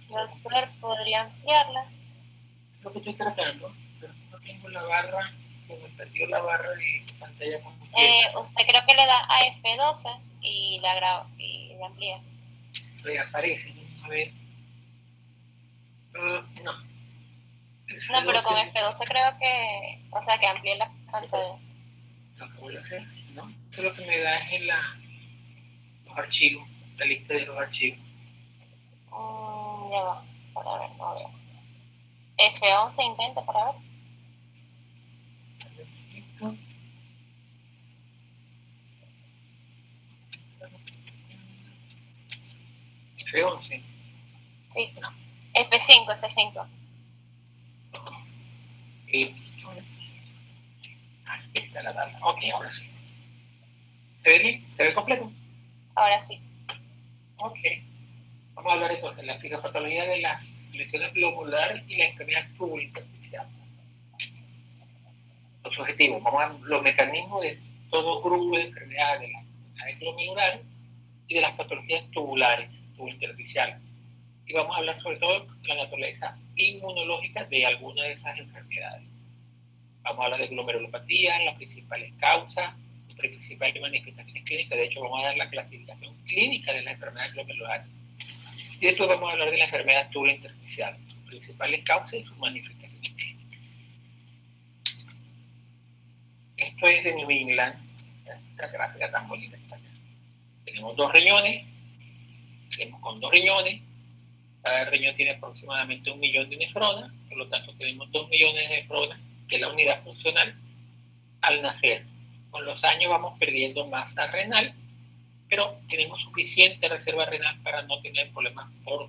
Doctor, ¿podría ampliarla? Lo que estoy tratando, pero no tengo la barra, se me perdió la barra de pantalla completa. Usted creo que le da a F12 y la graba y la amplía. Reaparece, a ver. No. No, pero con F12 creo que, o sea, que amplíe la pantalla. Lo que voy a hacer, ¿no? Eso lo que me da es en los archivos, la lista de los archivos. Ya va, para ver, no veo. F11 intenta para ver. F11. Sí, no. F5, F5. Aquí está la data. Ok, ahora sí. ¿Se ve bien? ¿Se ve completo? Ahora sí. Ok. Vamos a hablar entonces de la fisiopatología de las lesiones globulares y la enfermedad tubulointersticial. Los objetivos, vamos a ver los mecanismos de todo grupo de enfermedades, de las enfermedades glomerares y de las patologías tubulares, tubulointersticiales. Y vamos a hablar sobre todo de la naturaleza inmunológica de alguna de esas enfermedades. Vamos a hablar de glomerulopatía, las principales causas, las principales manifestaciones clínicas. De hecho, vamos a dar la clasificación clínica de la enfermedad glomerular. Y después vamos a hablar de la enfermedad tubulointersticial, sus principales causas y sus manifestaciones clínicas. Esto es de New England, esta gráfica tan bonita que está acá. Tenemos dos riñones, tenemos con dos riñones, cada riñón tiene aproximadamente 1 millón de nefronas, por lo tanto tenemos 2 millones de nefronas, que es la unidad funcional, al nacer. Con los años vamos perdiendo masa renal, pero tenemos suficiente reserva renal para no tener problemas por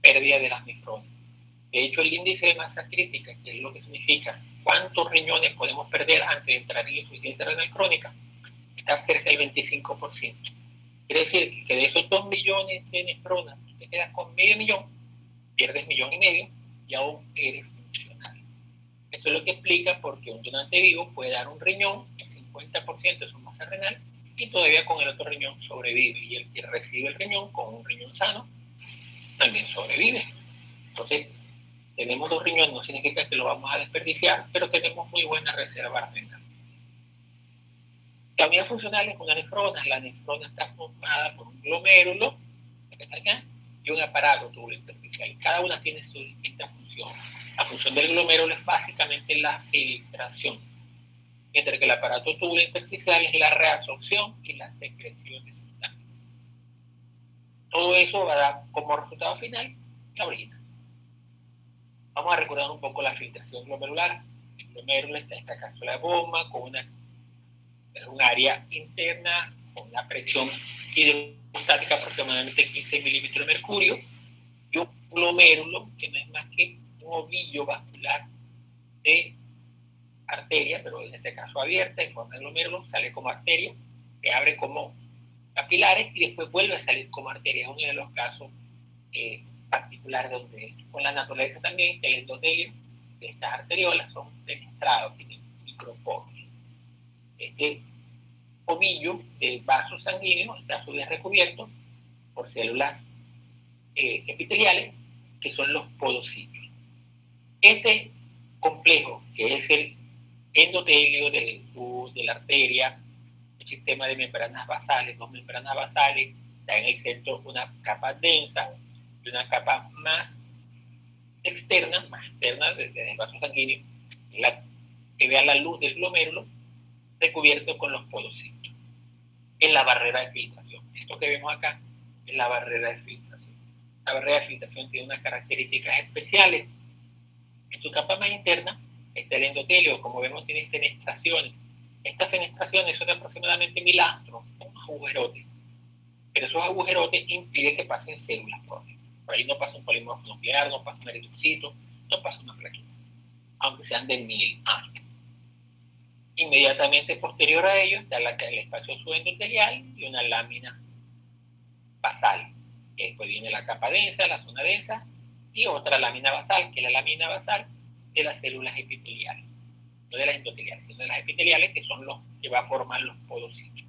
pérdida de las nefronas. De hecho, el índice de masa crítica, que es lo que significa cuántos riñones podemos perder antes de entrar en insuficiencia renal crónica, está cerca del 25%. Quiere decir que de esos 2 millones de nefronas, te quedas con medio millón, pierdes 1,5 millones y aún eres funcional. Eso es lo que explica por qué un donante vivo puede dar un riñón, el 50% de su masa renal, y todavía con el otro riñón sobrevive. Y el que recibe el riñón con un riñón sano también sobrevive. Entonces, tenemos 2 riñones, no significa que lo vamos a desperdiciar, pero tenemos muy buena reserva renal. La unidad funcional es una nefrona. La nefrona está formada por un glomérulo, que está acá, y un aparato tubulointersticial. Cada una tiene su distinta función. La función del glomérulo es básicamente la filtración, mientras que el aparato tubulointersticial es la reabsorción y la secreción de sustancias. Todo eso va a dar como resultado final la orina. Vamos a recordar un poco la filtración glomerular. El glomérulo está esta cápsula de bomba con un área interna con una presión hidrostática aproximadamente 15 milímetros de mercurio y un glomérulo que no es más que un ovillo vascular de arteria, pero en este caso abierta en forma de glomérulo, sale como arteria, que abre como capilares y después vuelve a salir como arteria. Es uno de los casos particulares donde con la naturaleza también el endotelio de estas arteriolas son fenestrados, tienen microporos. Este ovillo de vasos sanguíneos está a su vez recubierto por células epiteliales que son los podocitos. Este complejo, que es el endotelio de la arteria, un sistema de membranas basales, dos membranas basales, da en el centro una capa densa y una capa más externa desde el vaso sanguíneo, que vea la luz del glomérulo recubierto con los podocitos. Es la barrera de filtración. Esto que vemos acá es la barrera de filtración. La barrera de filtración tiene unas características especiales. En su capa más interna está el endotelio, como vemos tiene fenestraciones. Estas fenestraciones son de aproximadamente 1000 astros, unos agujerotes, pero esos agujerotes impiden que pasen células por ahí. Por ahí no pasa un polimorfo nuclear, no pasa un eritrocito, no pasa una plaquita, aunque sean de 1000 astros. Inmediatamente posterior a ello está el espacio subendotelial y una lámina basal. Después viene la capa densa, la zona densa, y otra lámina basal, que es la lámina basal de las células epiteliales. No de las endoteliales, sino de las epiteliales, que son los que va a formar los podocitos.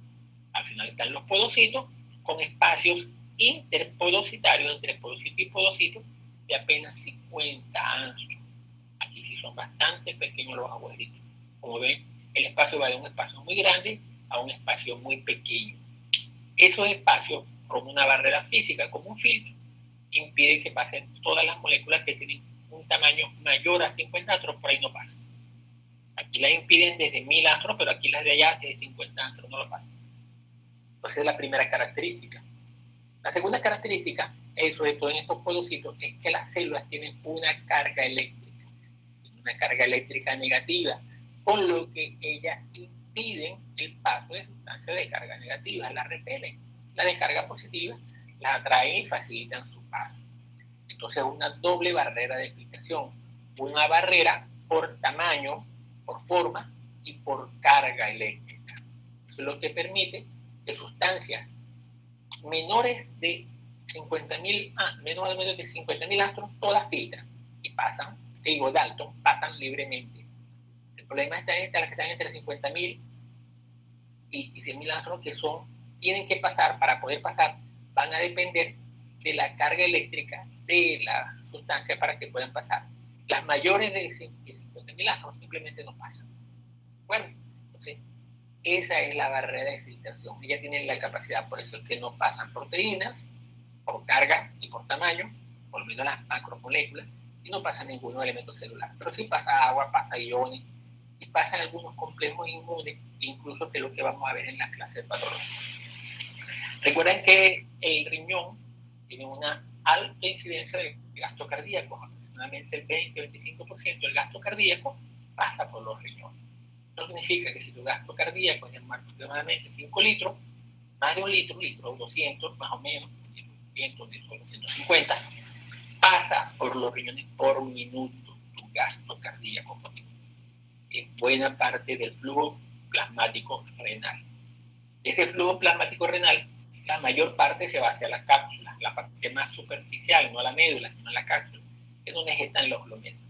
Al final están los podocitos con espacios interpodocitarios entre podocito y podocito de apenas 50 angstrom. Aquí sí son bastante pequeños los agujeritos. Como ven, el espacio va de un espacio muy grande a un espacio muy pequeño. Esos espacios, como una barrera física, como un filtro, impide que pasen todas las moléculas que tienen un tamaño mayor a 50 astros, por ahí no pasan. Aquí las impiden desde 1000 astros, pero aquí las de allá desde 50 astros no lo pasan. Entonces es la primera característica. La segunda característica, sobre todo en estos podocitos, es que las células tienen una carga eléctrica negativa, con lo que ellas impiden el paso de sustancias de carga negativa, las repelen. La de carga positiva las atraen y facilitan su paso. Entonces, una doble barrera de filtración, una barrera por tamaño, por forma y por carga eléctrica. Eso es lo que permite que sustancias menores de 50.000 astros todas filtran y pasan, digo Dalton, pasan libremente. El problema está en las que están entre 50.000 y 100.000 astros, que tienen que pasar, para poder pasar, van a depender de la carga eléctrica de la sustancia para que puedan pasar. Las mayores de 50.000 astros simplemente no pasan. Bueno, entonces, esa es la barrera de filtración. Ellas tienen la capacidad, por eso es que no pasan proteínas, por carga y por tamaño, por lo menos las macromoléculas, y no pasa ningún elemento celular. Pero sí pasa agua, pasa iones, y pasan algunos complejos inmunes, incluso que es lo que vamos a ver en las clases de patología. Recuerden que el riñón tiene una alta incidencia de gasto cardíaco, aproximadamente el 20-25% del gasto cardíaco pasa por los riñones. Eso significa que si tu gasto cardíaco es aproximadamente 5 litros, más de un litro, 200 más o menos, 200, 250, pasa por los riñones por minuto tu gasto cardíaco. Es buena parte del flujo plasmático renal. Ese flujo plasmático renal, la mayor parte se va hacia la cápsula, la parte más superficial, no la médula, sino la cápsula, es donde están los glomérulos.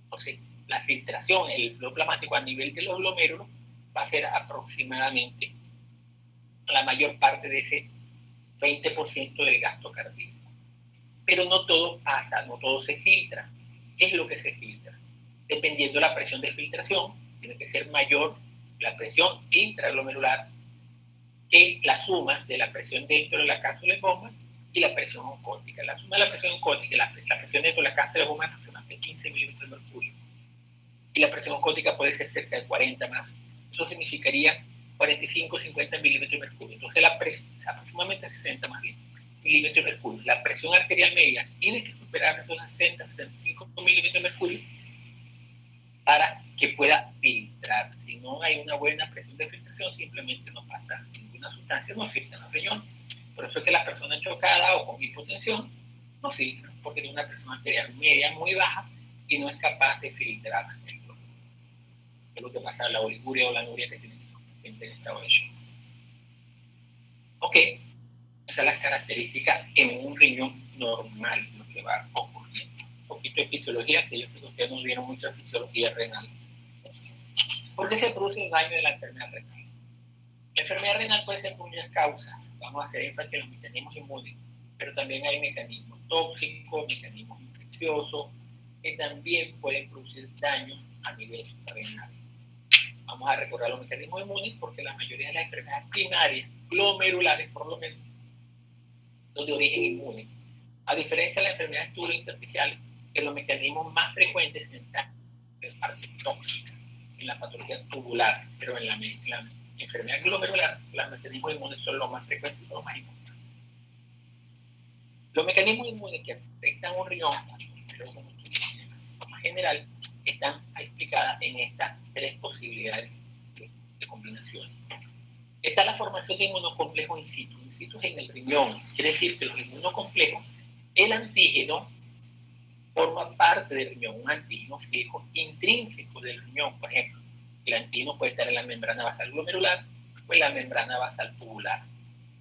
Entonces, la filtración, el flujo plasmático a nivel de los glomérulos va a ser aproximadamente la mayor parte de ese 20% del gasto cardíaco. Pero no todo pasa, no todo se filtra. ¿Qué es lo que se filtra? Dependiendo de la presión de filtración, tiene que ser mayor la presión intraglomerular que la suma de la presión dentro de la cápsula de bomba y la presión oncótica. La suma de la presión oncótica y la presión dentro de la cápsula de bomba es aproximadamente 15 milímetros de mercurio. Y la presión oncótica puede ser cerca de 40 más. Eso significaría 45-50 milímetros de mercurio. Entonces, aproximadamente 60 más bien milímetros de mercurio. La presión arterial media tiene que superar esos 60-65 milímetros de mercurio para que pueda filtrar. Si no hay una buena presión de filtración, simplemente no pasa ninguna sustancia, no filtran los riñones. Por eso es que las personas chocadas o con hipotensión no filtran, porque tiene una presión arterial media muy baja y no es capaz de filtrar. Es lo que pasa en la oliguria o la anuria que tienen esos pacientes en estado de shock. Ok, esas son las características en un riñón normal, lo que va ocurriendo. Un poquito de fisiología, que yo sé que ustedes no vieron mucha fisiología renal. ¿Por qué se produce el daño de la enfermedad renal? La enfermedad renal puede ser por muchas causas. Vamos a hacer énfasis en los mecanismos inmunes, pero también hay mecanismos tóxicos, mecanismos infecciosos, que también pueden producir daños a nivel renal. Vamos a recordar los mecanismos inmunes porque la mayoría de las enfermedades primarias, glomerulares por lo menos, son de origen inmune. A diferencia de las enfermedades tubulointersticiales, que los mecanismos más frecuentes están en la parte tóxica, en la patología tubular, pero en la enfermedad glomerular, los mecanismos inmunes son los más frecuentes y los más importantes. Los mecanismos inmunes que afectan un riñón, pero como tú dices, en general, están explicadas en estas tres posibilidades de combinación. Está la formación de inmunocomplejos in situ. In situ es en el riñón. Quiere decir que los inmunocomplejos, el antígeno forma parte del riñón, un antígeno fijo intrínseco del riñón. Por ejemplo, el antígeno puede estar en la membrana basal glomerular o en la membrana basal tubular.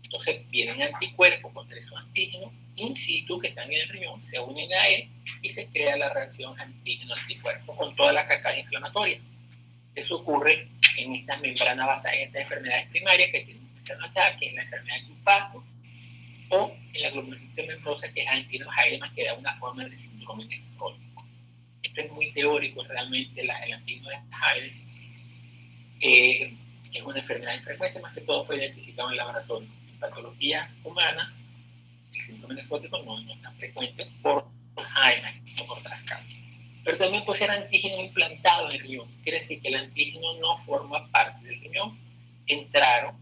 Entonces vienen anticuerpos contra esos antígenos in situ que están en el riñón, se unen a él y se crea la reacción antígeno-anticuerpo con toda la cascada inflamatoria. Eso ocurre en estas membranas basadas en estas enfermedades primarias que tienen especial ataque, en la enfermedad de Kupffer o en la glomerulitis membrosa, que es antígeno Heidemann, que da una forma de síndrome nefrótico. Esto es muy teórico realmente, el antígeno de Heidemann. Es una enfermedad infrecuente, más que todo fue identificado en el laboratorio. En patología humana, el síndrome nefrótico no es tan frecuente por Heidemann o por otras causas. Pero también puede ser antígeno implantado en el riñón. Quiere decir que el antígeno no forma parte del riñón. Entraron,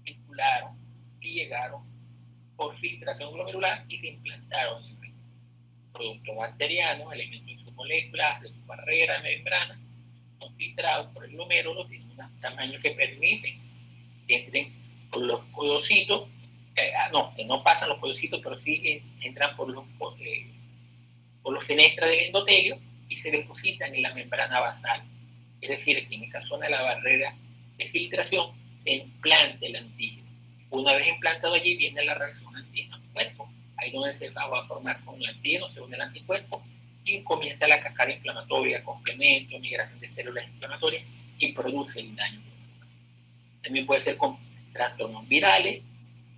circularon y llegaron por filtración glomerular y se implantaron en el riñón. Productos bacterianos, elementos de sus moléculas, de su barrera de membrana, son filtrados por el glomérulo, tienen un tamaño que permite que entren por los podocitos, que no pasan los podocitos, pero sí entran por los fenestras del endotelio y se depositan en la membrana basal. Es decir, que en esa zona de la barrera de filtración se implanta el antígeno. Una vez implantado allí viene la reacción antígeno-anticuerpo. Ahí donde se va a formar con el antígeno, se une el anticuerpo y comienza la cascada inflamatoria, complemento, migración de células inflamatorias y produce el daño. También puede ser con trastornos virales,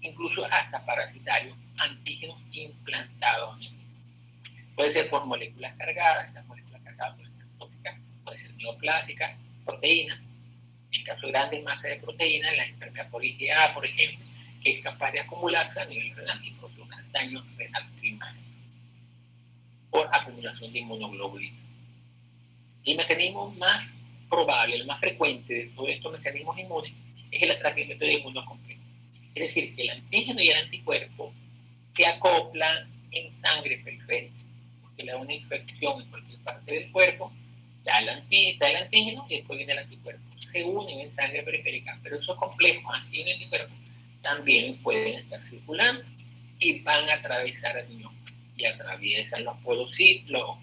incluso hasta parasitarios, antígenos implantados en el mismo. Puede ser por moléculas cargadas, estas moléculas cargadas pueden ser tóxicas, pueden ser neoplásicas, proteínas. En caso de grandes masas de proteínas, la enfermedad por IgA, por ejemplo, que es capaz de acumularse a nivel renal y provocar daño renal primario por acumulación de inmunoglobulina. El mecanismo más probable, el más frecuente de todos estos mecanismos inmunes es el atrapamiento de inmunocomplejos. Es decir, que el antígeno y el anticuerpo se acoplan en sangre periférica, porque le da una infección en cualquier parte del cuerpo, da el antígeno y después viene el anticuerpo. Se unen en sangre periférica, pero esos complejos antígeno y anticuerpo también pueden estar circulando y van a atravesar el riñón y atraviesan los podocitos,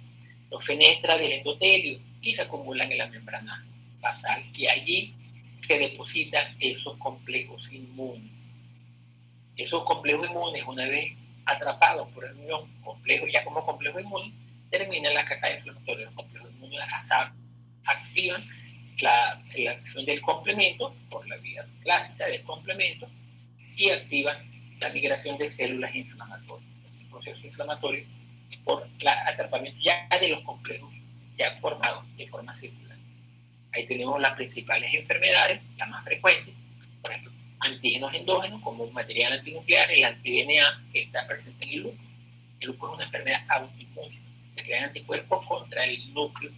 los fenestras del endotelio y se acumulan en la membrana basal y allí se depositan esos complejos inmunes. Esos complejos inmunes, una vez atrapados por el riñón, ya como complejo inmune, terminan la cascada inflamatoria. Los complejos inmunes hasta activan la acción del complemento por la vía clásica del complemento y activan la migración de células inflamatorias. Es un proceso inflamatorio por el atrapamiento ya de los complejos ya formados de forma circular. Ahí tenemos las principales enfermedades, las más frecuentes, por ejemplo, antígenos endógenos como un material antinuclear, el anti-DNA que está presente en el lupus. El lupus es una enfermedad autoinmune. Se crean anticuerpos contra el núcleo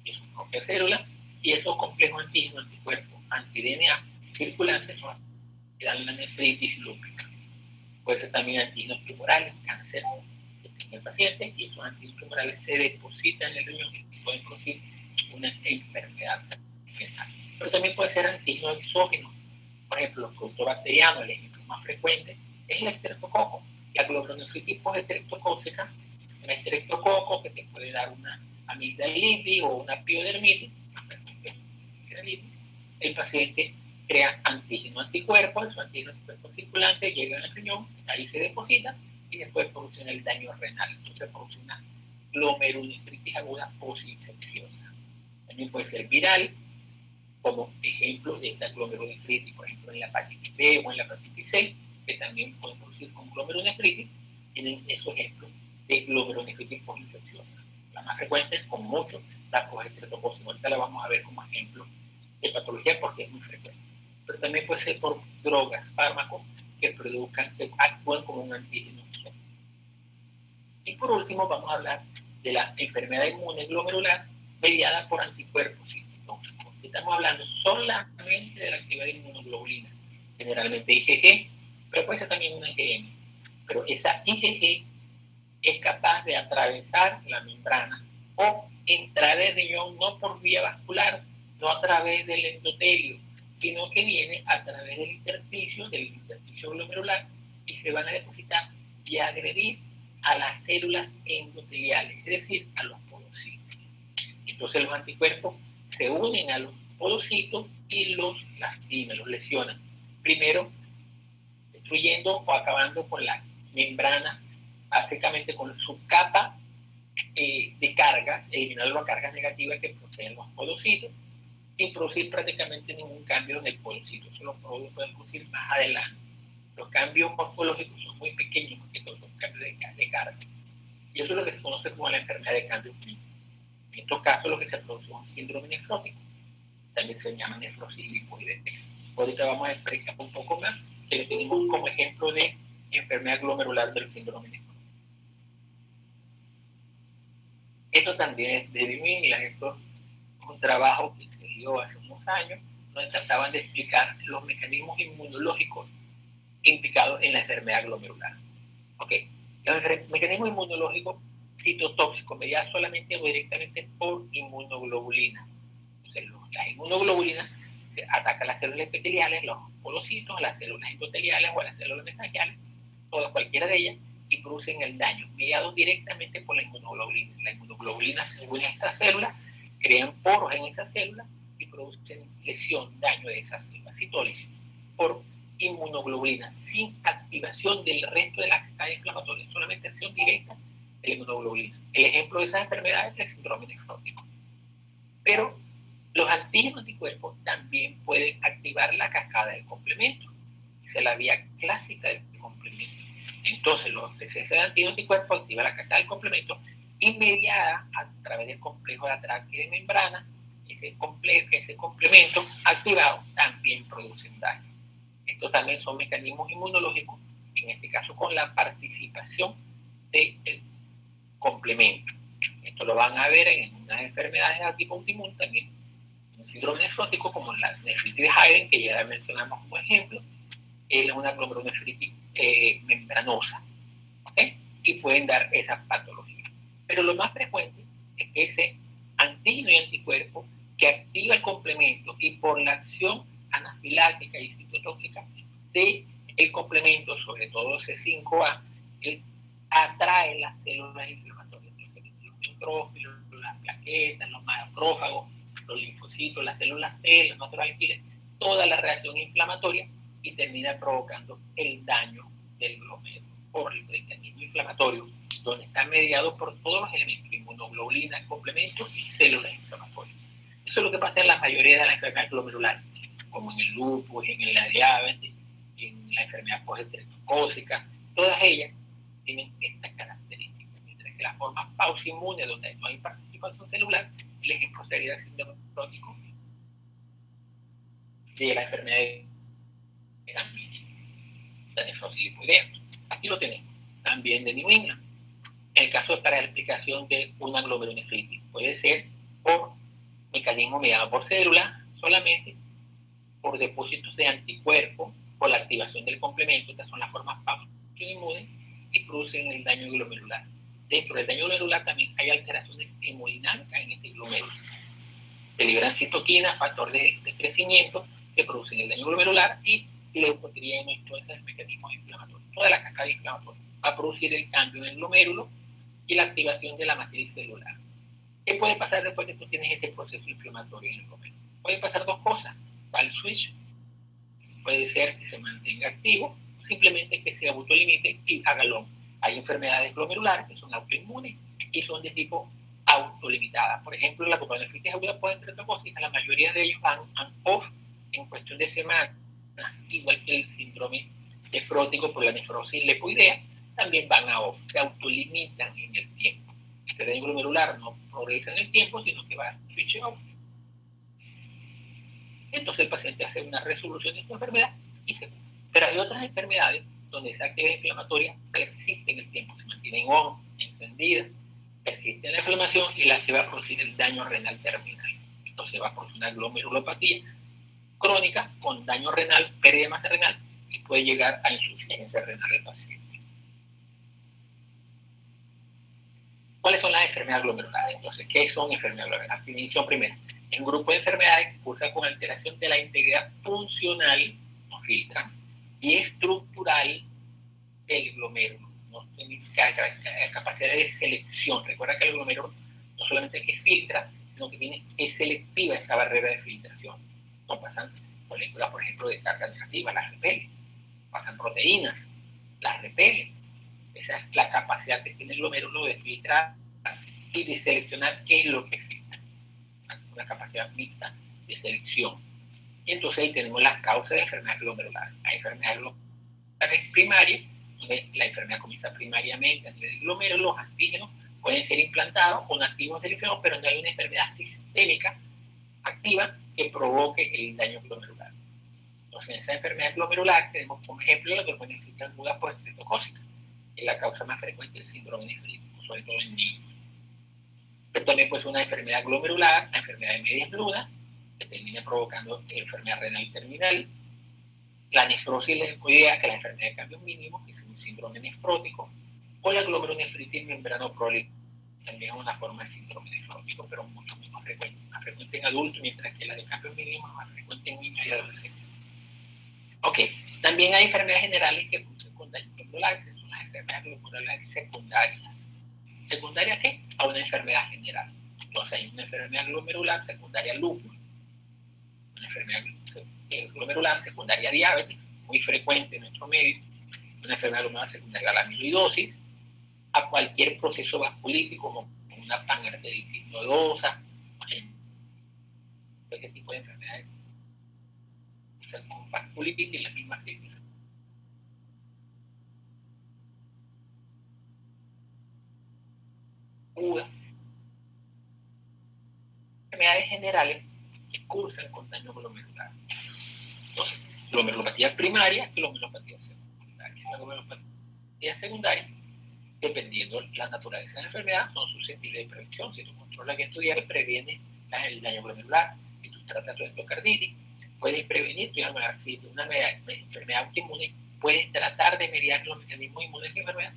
de su propia célula y esos complejos antígenos, anticuerpos, anti-DNA circulantes son que dan la nefritis lúpica. Puede ser también antígenos tumorales, cáncer en el paciente, y esos antígenos tumorales se depositan en el riñón y pueden producir una enfermedad renal. Pero también puede ser antígenos exógenos. Por ejemplo, los productos bacterianos, el ejemplo más frecuente es el estreptococo. La glomerulonefritis postestreptocócica, un estreptococo que te puede dar una amigdalitis o una piodermitis. El paciente crea antígeno anticuerpos, esos antígenos anticuerpos circulantes llegan al riñón, ahí se depositan y después producen el daño renal. Entonces produce una glomerulonefritis aguda postinfecciosa. También puede ser viral, como ejemplo de esta glomerulonefritis, por ejemplo en la hepatitis B o en la hepatitis C, que también pueden producir con glomerulonefritis, tienen esos ejemplos de glomerulonefritis postinfecciosa. La más frecuente es con muchos, la postestreptocócica. Ahorita la vamos a ver como ejemplo de patología porque es muy frecuente. Pero también puede ser por drogas, fármacos que actúan como un antígeno. Y por último vamos a hablar de la enfermedad inmune glomerular mediada por anticuerpos citotóxicos. Estamos hablando solamente de la actividad de inmunoglobulina, generalmente IgG, pero puede ser también una IgM. Pero esa IgG es capaz de atravesar la membrana o entrar al riñón no por vía vascular, no a través del endotelio, sino que viene a través del intersticio glomerular, y se van a depositar y a agredir a las células endoteliales, es decir, a los podocitos. Entonces los anticuerpos se unen a los podocitos y los lastiman, los lesionan. Primero, destruyendo o acabando con la membrana, básicamente con su capa de cargas, eliminando las cargas negativas que poseen los podocitos, sin producir prácticamente ningún cambio en el podocito. Eso lo pueden producir más adelante. Los cambios morfológicos son muy pequeños, porque todos son cambios de carga. Y eso es lo que se conoce como la enfermedad de cambio clínico. En estos casos, lo que se produce es un síndrome nefrótico. También se llama nefrosis lipoidea. Ahorita vamos a explicar un poco más, que le tenemos como ejemplo de enfermedad glomerular del síndrome nefrótico. Esto también es de New England. Esto es un trabajo que se dio hace unos años, donde trataban de explicar los mecanismos inmunológicos implicados en la enfermedad glomerular. Okay. Los mecanismos inmunológicos citotóxicos mediados solamente o directamente por inmunoglobulina. Entonces, las inmunoglobulinas se atacan las células epiteliales, los podocitos, las células endoteliales o las células mesangiales, todas, cualquiera de ellas, y producen el daño, mediados directamente por la inmunoglobulina. La inmunoglobulina se une a estas células, crean poros en esas células y producen lesión, daño de esas células, citólisis, por inmunoglobulina, sin activación del resto de la cadena inflamatoria, solamente acción directa de la inmunoglobulina. El ejemplo de esas enfermedades es el síndrome nefrótico. Pero los antígenos-anticuerpos también pueden activar la cascada del complemento. Esa es la vía clásica del complemento. Entonces, la presencia de antígenos-anticuerpos activa la cascada del complemento inmediata a través del complejo de atracto y de membrana. Ese complemento activado también produce daño. Estos también son mecanismos inmunológicos, en este caso con la participación del complemento. Esto lo van a ver en unas enfermedades de tipo autoinmune también, un síndrome nefrótico como la nefritis de Haydn, que ya mencionamos como ejemplo, es una glomerulonefritis membranosa, ¿okay? Y pueden dar esas patologías. Pero lo más frecuente es que ese antígeno y anticuerpo que activa el complemento y por la acción anafiláctica y citotóxica del complemento, sobre todo C5A, atrae las células inflamatorias, los neutrófilos, las plaquetas, los macrófagos, los linfocitos, las células T, los neutrofilos, toda la reacción inflamatoria, y termina provocando el daño del glomérulo por el mecanismo inflamatorio, donde está mediado por todos los elementos, inmunoglobulina, complemento y células inflamatorias. Eso es lo que pasa en la mayoría de las enfermedades glomerulares, como en el lupus, en la diabetes, en la enfermedad postestreptocócica. Todas ellas tienen estas características, mientras que las formas pausinmune, donde no hay participación celular, el ejemplo sería el síndrome nefrótico de la enfermedad de la nefrosis lipoidea. Aquí lo tenemos, también de New England. En el caso para la explicación de una glomerulonefritis, puede ser por mecanismo mediado por células, solamente por depósitos de anticuerpos, por la activación del complemento. Estas son las formas autoinmunes y producen el daño glomerular. Dentro del daño glomerular también hay alteraciones hemodinámicas en este glomérulo. Se liberan citoquinas, factor de crecimiento, que producen el daño glomerular, y leucotrieno y todos esos mecanismos inflamatorios. Toda la cascada inflamatoria va a producir el cambio en el glomérulo y la activación de la matriz celular. ¿Qué puede pasar después que tú tienes este proceso inflamatorio en el glomérulo? Pueden pasar dos cosas. Va el switch, puede ser que se mantenga activo, o simplemente que se autolimite y haga long. Hay enfermedades glomerulares que son autoinmunes y son de tipo autolimitada. Por ejemplo, la glomerulonefritis aguda postestreptocócica, la mayoría de ellos van off en cuestión de semanas, igual que el síndrome nefrótico por la nefrosis lipoidea, también van a off, se autolimitan en el tiempo. Este daño glomerular no progresa en el tiempo, sino que va a switch off. Entonces el paciente hace una resolución de esta enfermedad y se cura. Pero hay otras enfermedades donde esa actividad inflamatoria persiste en el tiempo, se mantiene on, encendida, persiste la inflamación y la que va a producir el daño renal terminal. Entonces va a producir una glomerulopatía crónica con daño renal, pérdida de masa renal, y puede llegar a insuficiencia renal del paciente. ¿Cuáles son las enfermedades glomerulares? Entonces, ¿qué son enfermedades glomerulares? Definición primera. Es un grupo de enfermedades que cursan con alteración de la integridad funcional, no filtran, y estructural del glomérulo. No tiene capacidad de selección. Recuerda que el glomérulo no solamente es que filtra, sino que es selectiva esa barrera de filtración. No pasan moléculas, por ejemplo, de carga negativa, las repele. Pasan proteínas, las repele. Esa es la capacidad que tiene el glomérulo de filtrar y de seleccionar qué es lo que filtra. Una capacidad mixta de selección. Y entonces ahí tenemos las causas de enfermedad glomerular. Hay enfermedades glomerares primarias, donde la enfermedad comienza primariamente a nivel del glomérulo. Los antígenos pueden ser implantados con activos del enfermo, pero no hay una enfermedad sistémica activa que provoque el daño glomerular. Entonces, en esa enfermedad glomerular tenemos como ejemplo la trombonefritis aguda postestreptocócica, que es la causa más frecuente del síndrome nefrítico, sobre todo en niños. Pero también puede ser una enfermedad glomerular, la enfermedad de medias lunas, que termina provocando enfermedad renal terminal. La nefrosis linfoidea, que es la enfermedad de cambios mínimos, que es un síndrome nefrótico, o la glomerulonefritis membranoprolífica, también es una forma de síndrome nefrótico, pero mucho menos frecuente. Más frecuente en adultos, mientras que la de cambios mínimos es más frecuente en niños y adolescentes. Ok, también hay enfermedades generales que producen con daño glomerular, son las enfermedades glomerulares secundarias. ¿Secundaria qué? A una enfermedad general. Entonces hay una enfermedad glomerular secundaria lúpus, una enfermedad glomerular secundaria diabetes, muy frecuente en nuestro medio, una enfermedad glomerular secundaria a la amiloidosis, a cualquier proceso vasculítico como una panarteritis nodosa, ese tipo de enfermedades, con vasculitis y las mismas técnicas. Enfermedades generales que cursan con daño glomerular. Entonces, glomerulopatía primaria y glomerulopatía secundaria. La glomerulopatía secundaria, dependiendo de la naturaleza de la enfermedad, son susceptibles de prevención. Si tú controlas bien tu diabetes, previenes el daño glomerular. Si tú tratas tu endocarditis, puedes prevenir tu enfermedad. Si tienes una enfermedad autoinmune, puedes tratar de mediar los mecanismos inmunes de la enfermedad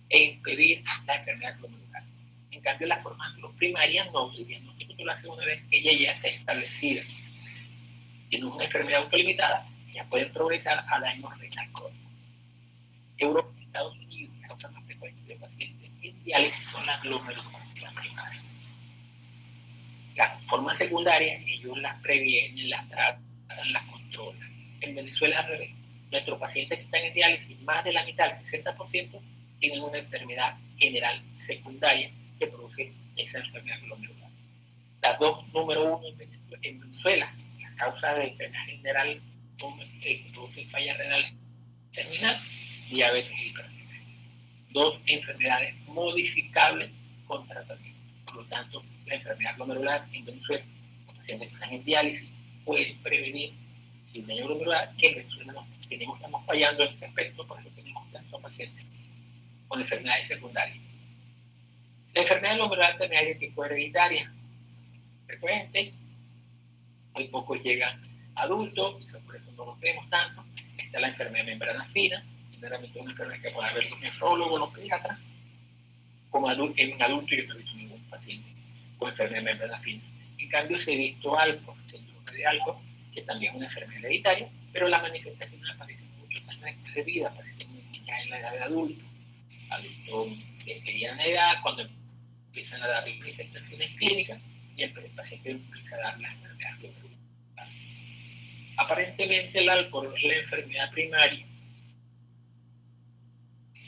e impedir la enfermedad glomerular. En cambio, las formas primarias no, el diagnóstico tú lo haces una vez que ella ya está establecida. Tienes una enfermedad autolimitada, ya pueden progresar a daño renal crónico. Europa, Estados Unidos, las causas más frecuentes de pacientes en diálisis son las glomerulopatías primarias. Las formas secundarias, ellos las previenen, las tratan, las controlan. En Venezuela, al revés. Nuestros pacientes que están en diálisis, más de la mitad, el 60%, tienen una enfermedad general secundaria que produce esa enfermedad glomerular. Las dos, número uno en Venezuela, las causas de enfermedad general que producen falla renal terminal, diabetes y hipertensión. Dos enfermedades modificables con tratamiento. Por lo tanto, la enfermedad glomerular en Venezuela, los pacientes que están en diálisis, pueden prevenir el daño glomerular, que en Venezuela estamos fallando en ese aspecto, por eso tenemos tantos pacientes con enfermedades secundarias. La enfermedad glomerular también hay de tipo hereditaria, frecuente, muy pocos llegan adultos, por eso no los vemos tanto. Está la enfermedad de membrana fina, generalmente es una enfermedad que pueden ver los nefrólogos, los pediatras. Como en un adulto yo no he visto ningún paciente con enfermedad de membrana fina. En cambio, se ha visto algo, síndrome de algo, que también es una enfermedad hereditaria, pero las manifestaciones aparecen muchos años después de vida, aparecen ya en la edad de adulto de mediana edad, cuando empiezan a dar manifestaciones clínicas y el paciente empieza a dar la enfermedad glomerular. Aparentemente el alcohol es la enfermedad primaria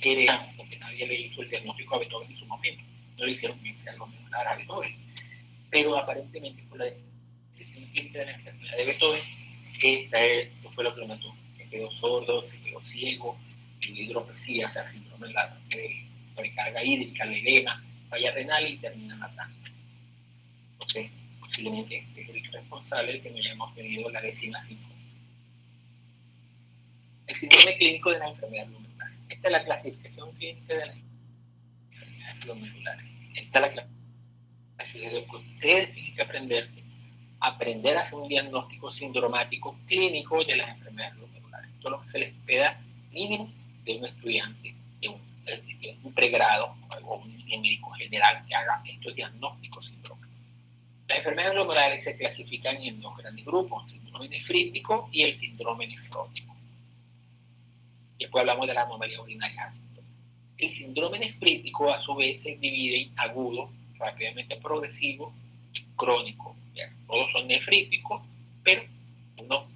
que heredamos, porque nadie le hizo el diagnóstico a Beethoven en su momento, no le hicieron bien sea glomerular a Beethoven, pero aparentemente por la descripción clínica de la enfermedad de Beethoven, esta fue lo que lo mató. Se quedó sordo, se quedó ciego, hidropesía, o sea, síndrome de sobrecarga hídrica, le edema, falla renal y termina matando. Entonces, posiblemente este es el responsable de que no hayamos tenido la vecina síndrome. El síndrome clínico de la enfermedad glomerular. Esta es la clasificación clínica de las enfermedades glomerulares. Esta es la clasificación que ustedes tienen que aprender a hacer un diagnóstico sindromático clínico de las enfermedades glomerulares. Esto es lo que se les espera mínimo de un estudiante de un pregrado o un médico general que haga estos diagnósticos sindrómicos. Las enfermedades glomerulares se clasifican en dos grandes grupos, el síndrome nefrítico y el síndrome nefrótico. Después hablamos de la anomalía urinaria. El síndrome nefrítico, a su vez, se divide en agudo, rápidamente progresivo y crónico. ¿Ya? Todos son nefríticos, pero uno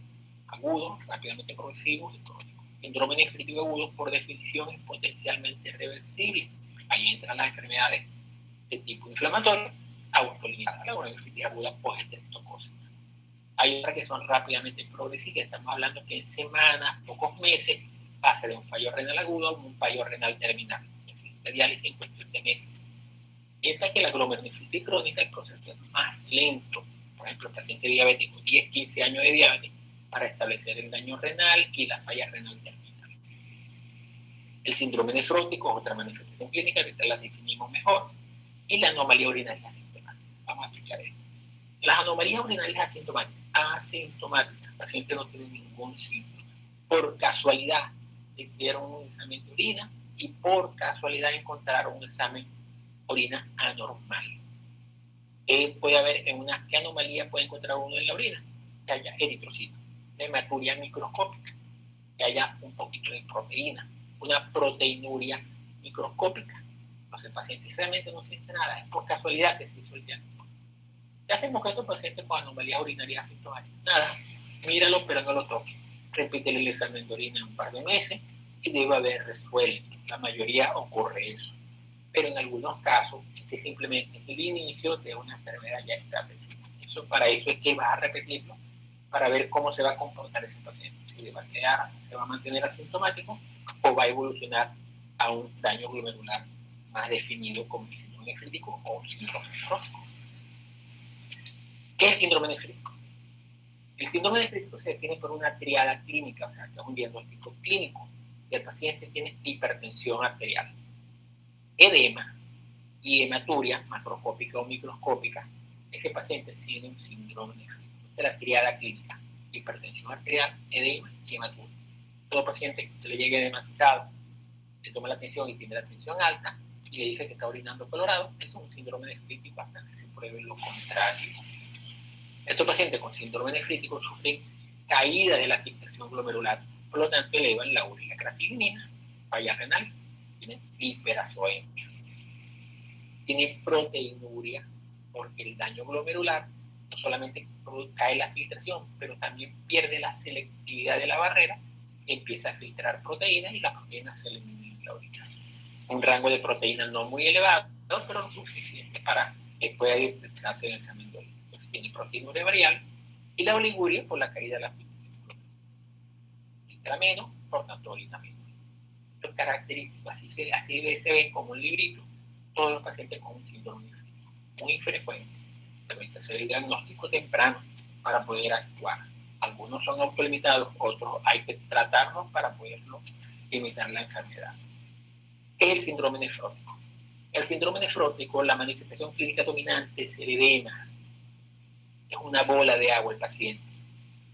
agudo, rápidamente progresivo y crónico. Síndrome nefrítico agudo, por definición, es potencialmente reversible. Ahí entran las enfermedades de tipo inflamatorio, autolimitadas, la nefritis aguda postestreptocócica. Hay otras que son rápidamente progresivas, estamos hablando que en semanas, pocos meses, pasa de un fallo renal agudo a un fallo renal terminal, es decir, de diálisis en cuestión de meses. Mientras que la glomerulonefritis crónica, el proceso es más lento. Por ejemplo, el paciente diabético, 10-15 años de diabetes, para establecer el daño renal y la falla renal terminal. El síndrome nefrótico es otra manifestación clínica, ahorita las definimos mejor, y la anomalía urinaria asintomática. Vamos a explicar esto. Las anomalías urinarias asintomáticas, el paciente no tiene ningún síntoma. Por casualidad hicieron un examen de orina y por casualidad encontraron un examen de orina anormal. Puede haber ¿qué anomalía puede encontrar uno en la orina? Que haya eritrocitos, hematuria microscópica, que haya un poquito de proteína, una proteinuria microscópica. Entonces el paciente realmente no siente nada, es por casualidad que se hizo el diagnóstico. ¿Qué hacemos con estos pacientes con anomalías urinarias asintomáticas? Nada, míralo pero no lo toque. Repítele el examen de orina en un par de meses y debe haber resuelto. La mayoría ocurre eso. Pero en algunos casos, este simplemente es el inicio de una enfermedad ya establecida. Para eso es que vas a repetirlo, para ver cómo se va a comportar ese paciente. Si va a quedar, se va a mantener asintomático o va a evolucionar a un daño glomerular más definido como el síndrome nefrítico o síndrome nefrótico. ¿Qué es el síndrome nefrítico? El síndrome nefrítico se define por una triada clínica, o sea, que es un diagnóstico clínico. El paciente tiene hipertensión arterial, edema y hematuria macroscópica o microscópica. Ese paciente tiene un síndrome nefrítico. Esta es la triada clínica: hipertensión arterial, edema y hematuria. Todo paciente que le llegue edematizado, le toma la tensión y tiene la tensión alta y le dice que está orinando colorado, es un síndrome nefrítico hasta que se pruebe lo contrario. Estos pacientes con síndrome nefrítico sufren caída de la filtración glomerular, por lo tanto elevan la urea creatinina, falla renal, tienen hiperazoemia, tienen proteinuria, porque el daño glomerular no solamente cae la filtración, pero también pierde la selectividad de la barrera, empieza a filtrar proteínas y las proteínas se eliminan en la orina. Un rango de proteínas no muy elevado, pero no suficiente para que pueda detectarse en el examen de orina. Entonces tiene proteinuria variable y la oliguria por la caída de la filtración. Filtra menos, por tanto orina menos. Los característicos, así se ve como un librito, todos los pacientes con un síndrome nefrítico, muy frecuente, pero hay que hacer el diagnóstico temprano para poder actuar. Algunos son autolimitados, otros hay que tratarlos para poderlo limitar la enfermedad. ¿Qué es el síndrome nefrótico? El síndrome nefrótico, la manifestación clínica dominante es el edema, es una bola de agua el paciente.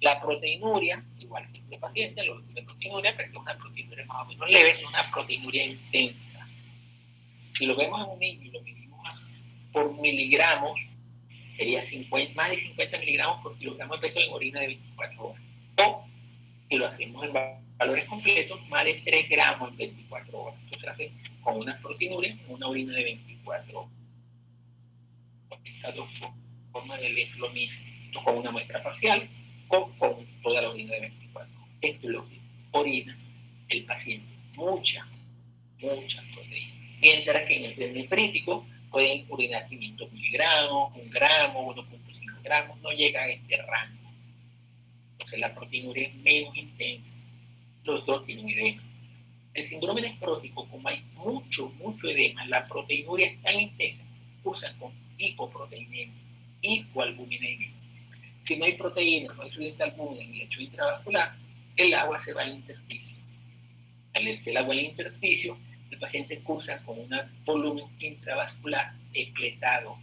La proteinuria, igual que el paciente, lo de proteinuria, pero es una proteinuria más o menos leve, es una proteinuria intensa. Si lo vemos en un niño y lo medimos por miligramos, sería más de 50 miligramos por kilogramo de peso en orina de 24 horas. O si lo hacemos en valores completos, más de 3 gramos en 24 horas. Entonces se hace con una proteinuria en una orina de 24 horas. Estas dos formas de leer lo mismo, con una muestra parcial o con toda la orina de 24 horas. Esto es lo que orina el paciente, mucha proteína. Mientras que en el seno nefrítico pueden urinar 500 miligramos, 1 gramo, 1.5 gramos, no llega a este rango. Entonces la proteinuria es menos intensa. Los dos tienen edema. El síndrome nefrótico, como hay mucho edema, la proteinuria es tan intensa, cursan con hipoproteinemia, hipoalbuminemia. Si no hay proteína, no hay suficiente albúmina en el lecho intravascular, el agua se va al intersticio. Al irse el agua al intersticio, el paciente cursa con un volumen intravascular depletado.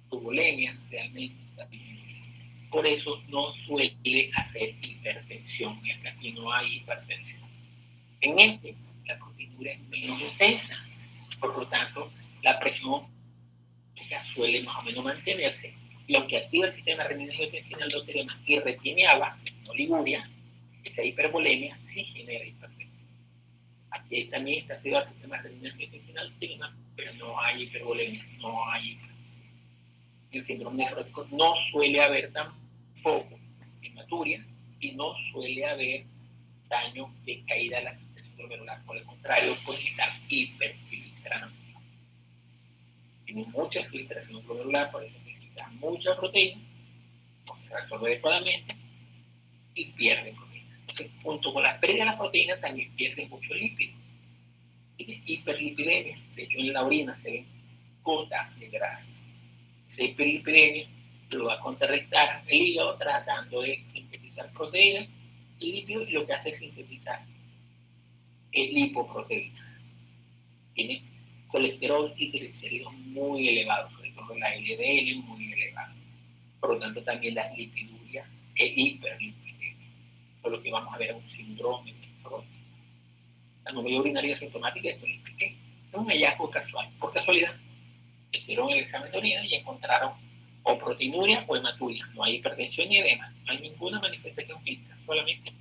Su volemia realmente está disminuida. Por eso no suele hacer hipertensión, y acá aquí no hay hipertensión. En la proteinuria es menos intensa, por lo tanto, la presión ya suele más o menos mantenerse, y aunque activa el sistema renina-angiotensina aldosterona y retiene agua, oliguria, esa hipervolemia sí genera hipertensión. Aquí también está activado el sistema renina-angiotensina aldosterona, pero no hay hipervolemia, no hay hipertensión. El síndrome nefrótico no suele haber tampoco hematuria y no suele haber daño de caída de la filtración glomerular. Por el contrario, puede estar hiperfiltrando. Tiene mucha filtración glomerular, por eso necesita mucha proteína, no se resuelve adecuadamente y pierde proteína. Entonces, junto con la pérdida de la proteína, también pierde mucho lípido. Tiene hiperlipidemia. De hecho, en la orina se ven gotas de grasa. Esa hiperlipidemia lo va a contrarrestar el hígado tratando de sintetizar proteína y lípido, y lo que hace es sintetizar lipoproteína. Tiene colesterol y triglicéridos muy elevados, sobre todo la LDL muy elevada. Por lo tanto, también las lipidurias es hiperlipidemia, por lo que vamos a ver un síndrome nefrótico. La anomalía urinaria sintomática, eso lo expliqué, es un hallazgo casual. Por casualidad, hicieron el examen de orina y encontraron o proteinuria o hematuria. No hay hipertensión ni edema, no hay ninguna manifestación clínica, solamente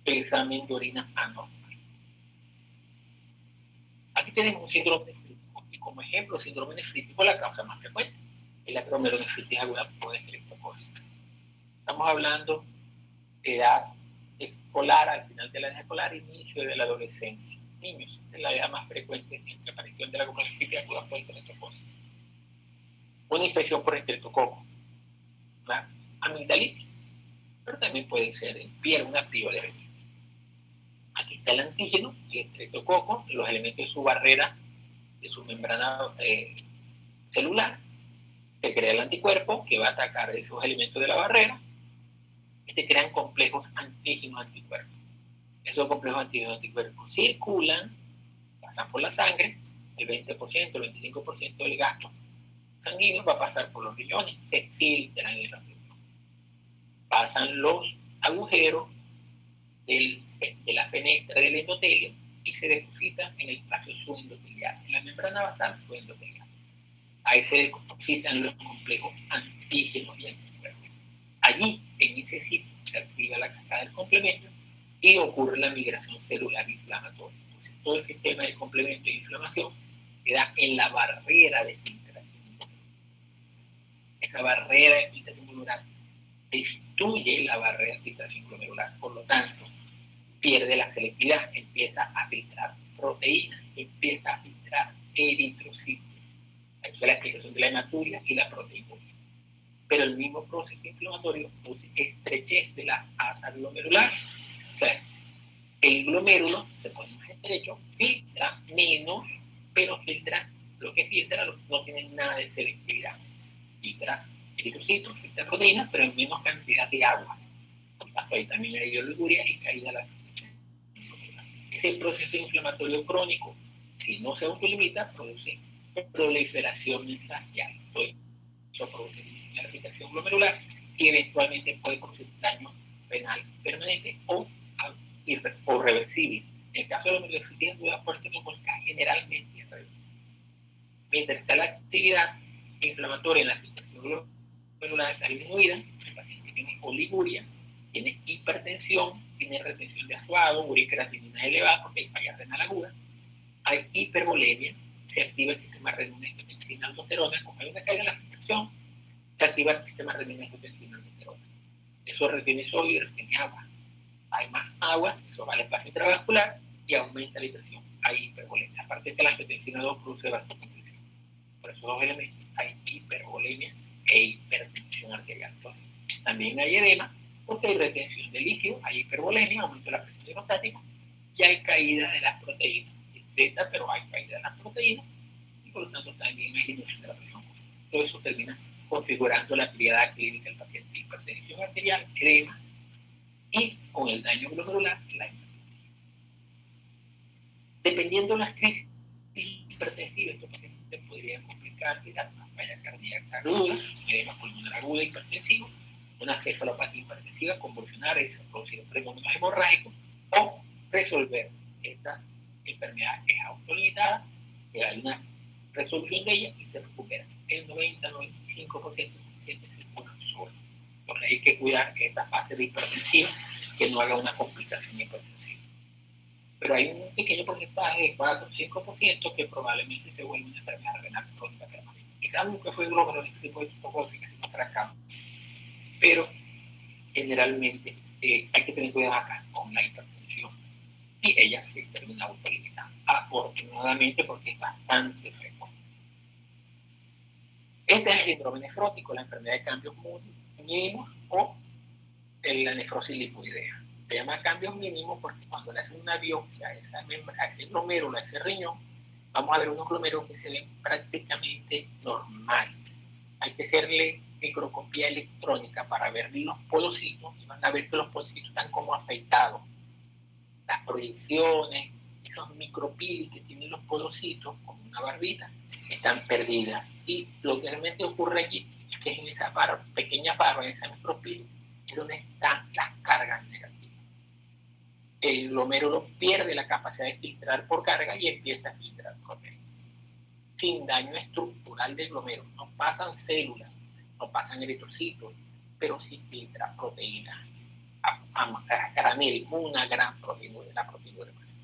el examen de orina anormal. Aquí tenemos un síndrome nefrítico, y como ejemplo, síndrome nefrítico, la causa más frecuente es la glomerulonefritis aguda por estreptococcus. Estamos hablando de edad escolar, al final de la edad escolar, inicio de la adolescencia. Niños, es la edad más frecuente en la aparición de la glomerulonefritis aguda por estreptococcus. Una infección por estreptococo, una amigdalitis, pero también puede ser en piel, una piolera. Aquí está el antígeno, el estreptococo, los elementos de su barrera, de su membrana celular. Se crea el anticuerpo que va a atacar esos elementos de la barrera y se crean complejos antígenos-anticuerpos. Esos complejos antígenos-anticuerpos circulan, pasan por la sangre, el 20%, el 25% del gasto sanguíneo va a pasar por los riñones, se filtran en los riñones. Pasan los agujeros de la fenestra del endotelio y se depositan en el espacio subendotelial, en la membrana basal subendotelial. Ahí se depositan los complejos antígenos y anticuerpos. Allí, en ese sitio, se activa la cascada del complemento y ocurre la migración celular inflamatoria. Entonces, todo el sistema de complemento e inflamación queda en la barrera de filtración. Esa barrera de filtración glomerular destruye la barrera de filtración glomerular, por lo tanto, pierde la selectividad, empieza a filtrar proteínas, empieza a filtrar eritrocitos. Esa es la explicación de la hematuria y la proteinuria. Pero el mismo proceso inflamatorio produce estrechez de la asa glomerular. O sea, el glomérulo se pone más estrecho, filtra menos, pero filtra lo que filtra no tiene nada de selectividad. Filtra eritrocitos, filtra proteínas, pero en menos cantidad de agua. Por tanto, ahí también hay oliguria y caída de la filtración. Ese proceso inflamatorio crónico, si no se autolimita, produce proliferación mensagial. Eso produce una irritación glomerular y eventualmente puede producir daño renal permanente o reversible. En el caso de la glomerulonefritis aguda por estreptococcus, generalmente es reversible. Mientras está la actividad inflamatoria en la filtración glomerular está disminuida, el paciente tiene oliguria, tiene hipertensión, tiene retención de ácido, uricreatinina elevada porque hay falla renal aguda, hay hipervolemia, se activa el sistema renina-angiotensina aldosterona, como hay una caída en la filtración, se activa el sistema renina-angiotensina aldosterona. Eso retiene sodio y retiene agua. Hay más agua, eso va al espacio intravascular y aumenta la presión. Hay hipervolemia. Aparte de que la angiotensina 2 produce vasoconstricción. Por esos dos elementos hay hipervolemia e hipertensión arterial. Entonces, también hay edema porque hay retención de líquido, hay hipervolemia, aumento de la presión hidrostática y hay caída de las proteínas. Discreta, pero hay caída de las proteínas y por lo tanto también hay disminución de la presión. Todo eso termina configurando la triada clínica del paciente: hipertensión arterial, edema y con el daño glomerular, la hipertensión. Dependiendo de las crisis hipertensivas, estos pacientes podrían complicarse de una falla cardíaca aguda, edema pulmonar aguda hipertensivo, una cefalopatía hipertensiva convulsionar, producir premonitorio hemorrágico, o resolverse. Esta enfermedad es autolimitada, hay una resolución de ella y se recupera. el 90-95% del paciente se cura solo. Lo que hay que cuidar es esta fase de hipertensiva, que no haga una complicación hipertensiva. Pero hay un pequeño porcentaje de 4-5% que probablemente se vuelve una enfermedad renal crónica permanente. Quizás nunca fue glomerulonefritis hipotóxica, que se nos acá, pero generalmente hay que tener cuidado acá con la hipertensión y ella se termina autolimitando, afortunadamente, porque es bastante frecuente. Este es el síndrome nefrótico, la enfermedad de cambios mínimos o la nefrosis lipoidea. Se llama cambios mínimos porque cuando le hacen una biopsia a ese glomérulo, a ese riñón, vamos a ver unos glomérulos que se ven prácticamente normales. Hay que hacerle microscopía electrónica para ver los polocitos y van a ver que los polocitos están como afeitados. Las proyecciones, esos micropilis que tienen los polocitos, como una barbita, están perdidas. Y lo que realmente ocurre allí es que en esa pequeña barba, en esa micropili, es donde están las cargas negativas. El glomérulo pierde la capacidad de filtrar por carga y empieza a filtrar proteínas. Sin daño estructural del glomérulo. No pasan células, no pasan eritrocitos, pero sí filtra proteínas. A granel, una gran proteína, la proteína de masa.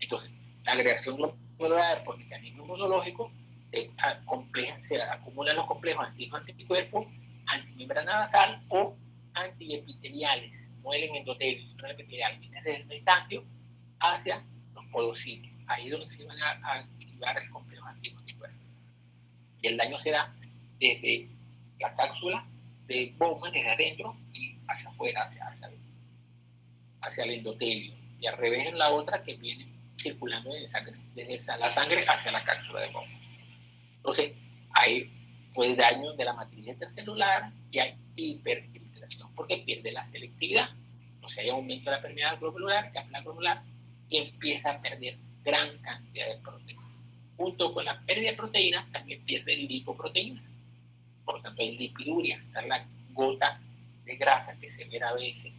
Entonces, la agregación glomerular por mecanismo inmunológico se acumulan los complejos anticuerpos, antimembrana basal o antiepiteliales, muelen endotelios, epiteliales, vienen desde el mesanquio hacia los podocitos. Ahí es donde se van a activar el complejo anticuerpos. Y el daño se da desde la cápsula de Bowman, desde adentro y hacia afuera, hacia el endotelio. Y al revés en la otra que viene circulando en sangre, desde la sangre hacia la cápsula de Bowman. Entonces, hay pues daño de la matriz intercelular y hay hiperfiltración porque pierde la selectividad. Entonces hay aumento de la permeabilidad glomerular, cápsula glomerular, y empieza a perder gran cantidad de proteínas. Junto con la pérdida de proteínas, también pierde lipoproteínas. Por lo tanto, hay lipiduria, está la gota de grasa que se ve a veces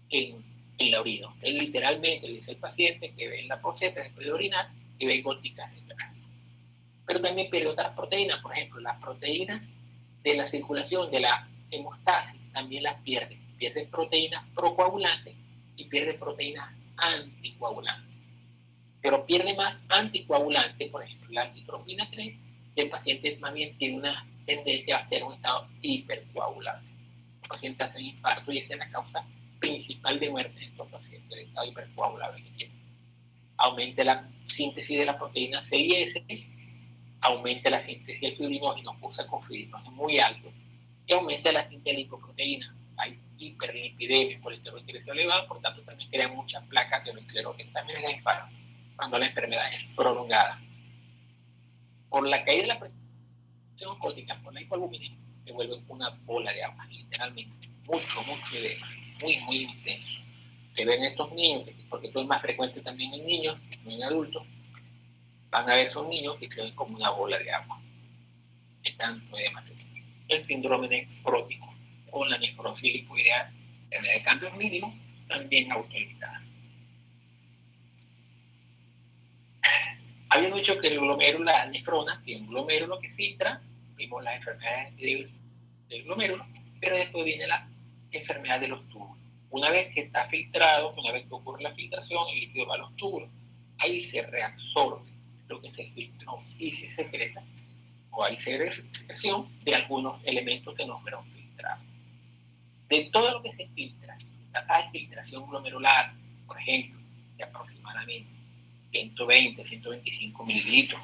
en la orina. Entonces, literalmente le dice al paciente que ve en la poseta después de orinar y ve góticas de grasa. Pero también pierde otras proteínas, por ejemplo, las proteínas de la circulación, de la hemostasis, también las pierde. Pierde proteínas procoagulantes y pierde proteínas anticoagulantes. Pero pierde más anticoagulantes, por ejemplo, la antitropina 3, y el paciente más bien tiene una tendencia a tener un estado hipercoagulante. Los pacientes hacen infarto y esa es la causa principal de muerte de estos pacientes, el estado hipercoagulable que tienen. Aumenta la síntesis de la proteína C y S, aumenta la síntesis del fibrinógeno, cursa con fibrinógeno muy alto, y aumenta la síntesis de lipoproteína. Hay hiperlipidemia, colesterol elevado, por tanto también crean muchas placas de esclerosis, también es el infarto, cuando la enfermedad es prolongada. Por la caída de la presión osmótica, por la hipoalbuminemia, se vuelve una bola de agua, literalmente. Mucho edema, muy intenso. Se ven estos niños, porque esto es más frecuente también en niños, no en adultos, van a ver esos niños que se ven como una bola de agua. Es tanto edema. El síndrome nefrótico o la nefrosis lipoidea, enfermedad de cambios mínimos, también autolimitada. Habíamos dicho que el glomérulo, la nefrona, tiene un glomérulo que filtra, vimos las enfermedades del glomérulo, pero después viene la enfermedad de los túbulos. Una vez que está filtrado, una vez que ocurre la filtración, el líquido va a los túbulos, ahí se reabsorbe lo que se filtró y se secreta, o hay secreción de algunos elementos que no fueron filtrados. De todo lo que se filtra, la tasa de filtración glomerular, por ejemplo, de aproximadamente 120, 125 mililitros,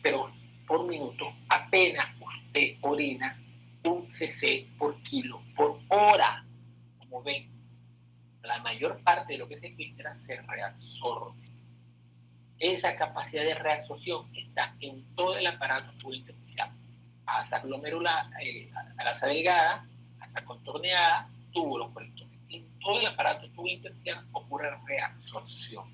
pero por minuto apenas usted orina un cc por kilo por hora. Como ven, la mayor parte de lo que se filtra se reabsorbe. Esa capacidad de reabsorción está en todo el aparato tubo-intersticial. Asa glomerular, asa delgada, asa contorneada, túbulos colectores. En todo el aparato tubo-intersticial ocurre reabsorción.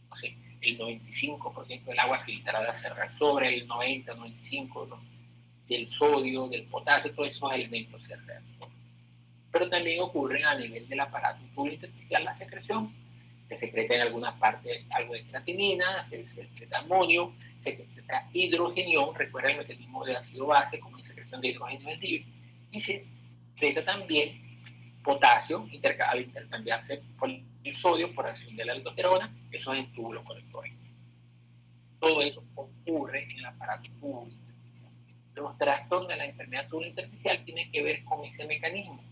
O sea, el 95% del agua filtrada se reabsorbe, el 90-95% del sodio, del potasio, todos esos elementos se reabsorben. Pero también ocurre a nivel del aparato tubo-intersticial la secreción Se secreta en algunas partes algo de creatinina, se secreta amonio, se secreta hidrogenión, recuerda el mecanismo de ácido base como la secreción de hidrógeno es libre, y se secreta también potasio al intercambiarse por el sodio por acción de la aldosterona, eso es en túbulos colectores. Todo eso ocurre en el aparato tubular intersticial. Los trastornos de la enfermedad tubular intersticial tienen que ver con ese mecanismo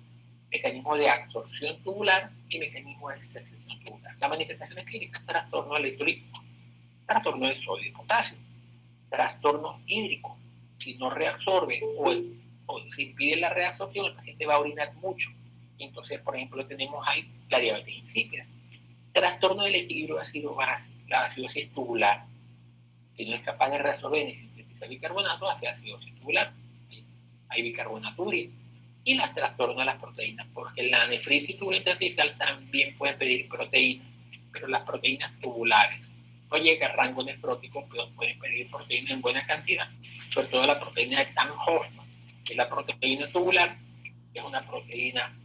de absorción tubular y mecanismo de secreción tubular. Las manifestaciones clínicas: trastorno electrolítico, trastorno de sodio y potasio, trastorno hídrico. Si no reabsorbe o se impide la reabsorción, el paciente va a orinar mucho. Entonces, por ejemplo, tenemos ahí la diabetes insípida. Trastorno del equilibrio ácido-base, la acidosis tubular. Si no es capaz de reabsorber ni sintetizar bicarbonato, hace acidosis tubular. Hay bicarbonaturia. Y los trastornos de las proteínas, porque la nefritis tubular intersticial también puede pedir proteínas, pero las proteínas tubulares no llega a rango nefrótico, pero pueden pedir proteínas en buena cantidad, sobre todo la proteína de Tan-Hoffmann, que es la proteína tubular, que es una proteína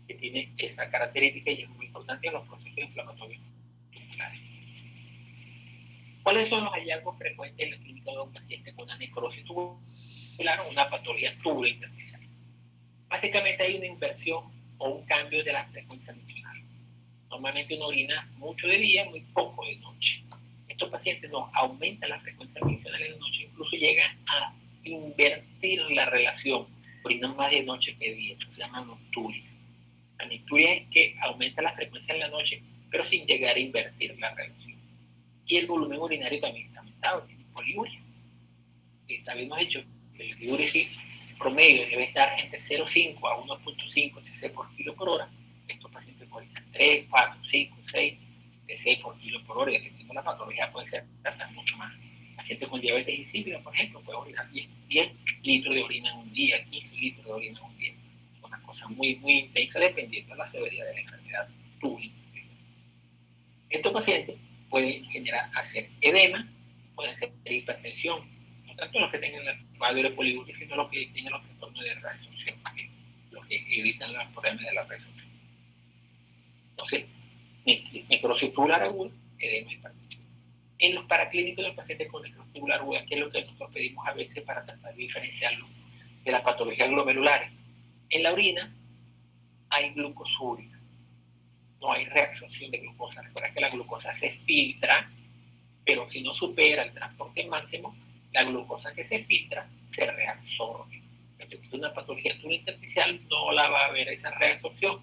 que tiene esa característica y es muy importante en los procesos inflamatorios tubulares. ¿Cuáles son los hallazgos frecuentes en la clínica de un paciente con una necrosis tubular o una patología tubular intersticial? Básicamente hay una inversión o un cambio de la frecuencia miccional. Normalmente uno orina mucho de día, muy poco de noche. Estos pacientes no aumentan la frecuencia miccional en la noche, incluso llegan a invertir la relación, orinan más de noche que de día. Eso se llama nocturia. La nicturia es que aumenta la frecuencia en la noche, pero sin llegar a invertir la relación. Y el volumen urinario también está aumentado, tiene poliuria. También hemos hecho que el diuresis promedio debe estar entre 0,5 a 1,5 cc por kilo por hora. Estos pacientes orinan 3, 4, 5, 6 cc por kilo por hora, y dependiendo de la patología puede ser hasta mucho más. Pacientes con diabetes insípida, por ejemplo, puede orinar 10 litros de orina en un día, 15 litros de orina en un día. Una cosa muy, muy intensa dependiendo de la severidad de la enfermedad tubular. Estos pacientes pueden hacer edema, pueden hacer hipertensión, no tanto los que tengan el cuadro de poliuria, sino los que tienen los trastornos de reabsorción, los que evitan los problemas de la reabsorción. Entonces, necrosis tubular aguda, edema, hipertensión. En los paraclínicos de los pacientes con necrosis tubular aguda, que es lo que nosotros pedimos a veces para tratar de diferenciarlo de las patologías glomerulares, en la orina hay glucosuria, no hay reabsorción de glucosa. Recuerda que la glucosa se filtra, pero si no supera el transporte máximo, la glucosa que se filtra se reabsorbe. Entonces, una patología tubular intersticial no la va a haber esa reabsorción.